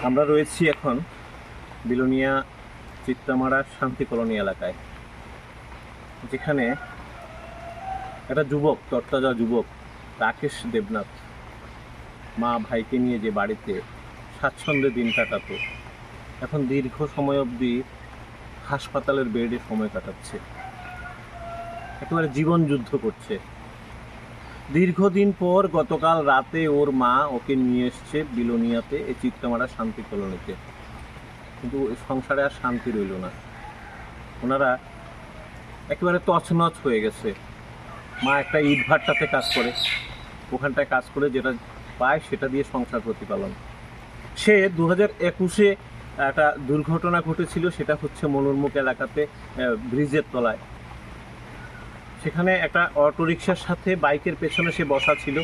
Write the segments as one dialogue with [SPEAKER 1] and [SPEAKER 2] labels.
[SPEAKER 1] আমরা রয়েছি এখন বিলোনিয়া চিত্তামারা শান্তি কলোনি এলাকায়, যেখানে একটা যুবক, তরতাজা যুবক রাকেশ দেবনাথ মা ভাইকে নিয়ে যে বাড়িতে স্বাচ্ছন্দ্যে দিন কাটাতো, এখন দীর্ঘ সময় অবধি হাসপাতালের বেডে সময় কাটাচ্ছে, একেবারে জীবন যুদ্ধ করছে। দীর্ঘদিন পর গতকাল রাতে ওর মা ওকে নিয়ে এসছে বিলোনিয়াতে, এই চিত্তামারা শান্তি কলোনিতে, কিন্তু সংসারে আর শান্তি রইল না। ওনারা একেবারে তছনছ হয়ে গেছে। মা একটা ইট ভাটাতে কাজ করে, ওখানটায় কাজ করে যেটা পায় সেটা দিয়ে সংসার প্রতিপালন। সে 2021-এ একটা দুর্ঘটনা ঘটেছিল, সেটা হচ্ছে মনুরমুখ এলাকাতে ব্রিজের তলায়। সেখানে একটা অটোরিকশার সাথে বাইকের পেছনে সে বসা ছিল,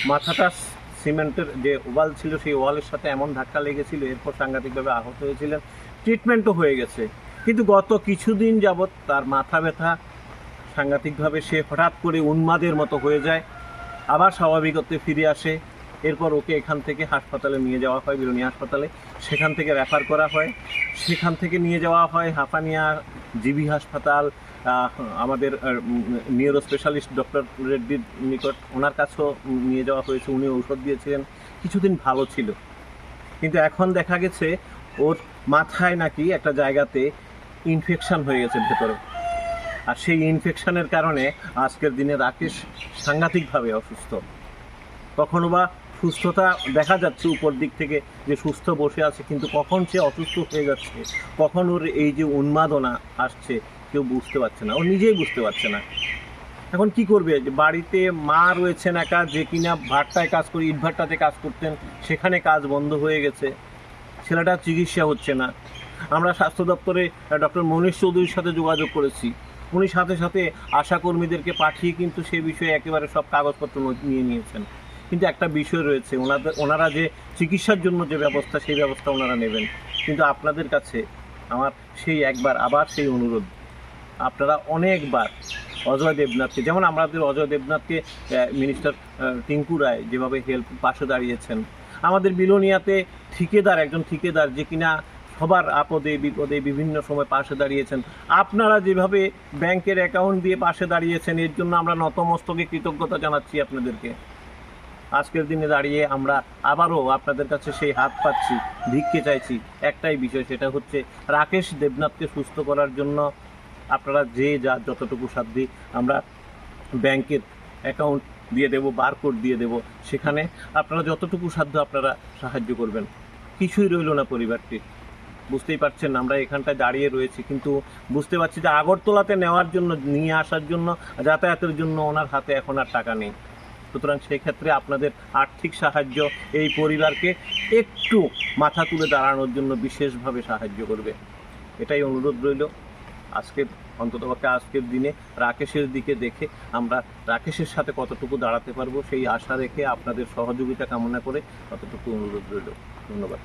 [SPEAKER 1] মাথাটা সিমেন্টের যে ওয়াল ছিল সেই ওয়ালের সাথে এমন ধাক্কা লেগেছিল, এরপর সাংঘাতিকভাবে আহত হয়েছিলেন, ট্রিটমেন্টও হয়ে গেছে। কিন্তু গত কিছুদিন যাবৎ তার মাথা ব্যথা সাংঘাতিকভাবে, সে হঠাৎ করে উন্মাদের মতো হয়ে যায়, আবার স্বাভাবিকত্বে ফিরে আসে। এরপর ওকে এখান থেকে হাসপাতালে নিয়ে যাওয়া হয়, বিলোনিয়া হাসপাতালে। সেখান থেকে রেফার করা হয়, সেখান থেকে নিয়ে যাওয়া হয় হাঁপানিয়া জিবি হাসপাতাল, আমাদের নিউরো স্পেশালিস্ট ডক্টর রেড্ডির নিকট, ওনার কাছেও নিয়ে যাওয়া হয়েছে। উনি ঔষধ দিয়েছিলেন, কিছুদিন ভালো ছিল। কিন্তু এখন দেখা গেছে ওর মাথায় নাকি একটা জায়গাতে ইনফেকশন হয়ে গেছে ভেতরে, আর সেই ইনফেকশনের কারণে আজকের দিনে রাকেশ সাংঘাতিকভাবে অসুস্থ। কখনো বা সুস্থতা দেখা যাচ্ছে উপর দিক থেকে যে সুস্থ বসে আছে, কিন্তু কখন সে অসুস্থ হয়ে যাচ্ছে, কখন ওর এই যে উন্মাদনা আসছে, কেউ বুঝতে পারছে না, ও নিজেই বুঝতে পারছে না। এখন কি করবে? যে বাড়িতে মা রয়েছেন একা, যে কিনা ভাট্টায় কাজ করে, ইটভাট্টাতে কাজ করতেন, সেখানে কাজ বন্ধ হয়ে গেছে, ছেলেটা চিকিৎসা হচ্ছে না। আমরা স্বাস্থ্য দপ্তরে ডক্টর মনীষ চৌধুরীর সাথে যোগাযোগ করেছি, উনি সাথে সাথে আশাকর্মীদেরকে পাঠিয়ে কিন্তু সে বিষয়ে একেবারে সব কাগজপত্র নিয়ে নিয়েছেন। কিন্তু একটা বিষয় রয়েছে, ওনারা যে চিকিৎসার জন্য যে ব্যবস্থা, সেই ব্যবস্থা ওনারা নেবেন। কিন্তু আপনাদের কাছে আমার সেই একবার আবার সেই অনুরোধ, আপনারা অনেকবার অজয় দেবনাথকে, যেমন আমাদের অজয় দেবনাথকে মিনিস্টার টিঙ্কু রায় যেভাবে পাশে দাঁড়িয়েছেন, আমাদের বিলোনিয়াতে একজন ঠিকাদার যে কিনা সবার আপদে বিপদে বিভিন্ন সময় পাশে দাঁড়িয়েছেন, আপনারা যেভাবে ব্যাংকের অ্যাকাউন্ট দিয়ে পাশে দাঁড়িয়েছেন, এর জন্য আমরা নতমস্তকে কৃতজ্ঞতা জানাচ্ছি আপনাদেরকে। আজকের দিনে দাঁড়িয়ে আমরা আবারও আপনাদের কাছে সেই হাত পাচ্ছি, ভিক্ষে চাইছি একটাই বিষয়, সেটা হচ্ছে রাকেশ দেবনাথকে সুস্থ করার জন্য আপনারা যতটুকু সাধ্য, আমরা ব্যাংকের অ্যাকাউন্ট দিয়ে দেব, বারকোড দিয়ে দেব, সেখানে আপনারা যতটুকু সাধ্য আপনারা সাহায্য করবেন। কিছুই রইল না পরিবারটির। বুঝতেই পারছেন, আমরা এখানটায় দাঁড়িয়ে রয়েছি, কিন্তু বুঝতে পারছি যে আগরতলাতে নেওয়ার জন্য, নিয়ে আসার জন্য, যাতায়াতের জন্য ওনার হাতে এখন আর টাকা নেই। সুতরাং সেক্ষেত্রে আপনাদের আর্থিক সাহায্য এই পরিবারকে একটু মাথা তুলে দাঁড়ানোর জন্য বিশেষভাবে সাহায্য করবে, এটাই অনুরোধ রইল। অন্ততপক্ষে আজকের দিনে রাকেশের দিকে দেখে আমরা রাকেশের সাথে কতটুকু দাঁড়াতে পারবো সেই আশা রেখে আপনাদের সহযোগিতা কামনা করে ততটুকু অনুরোধ রইল। ধন্যবাদ।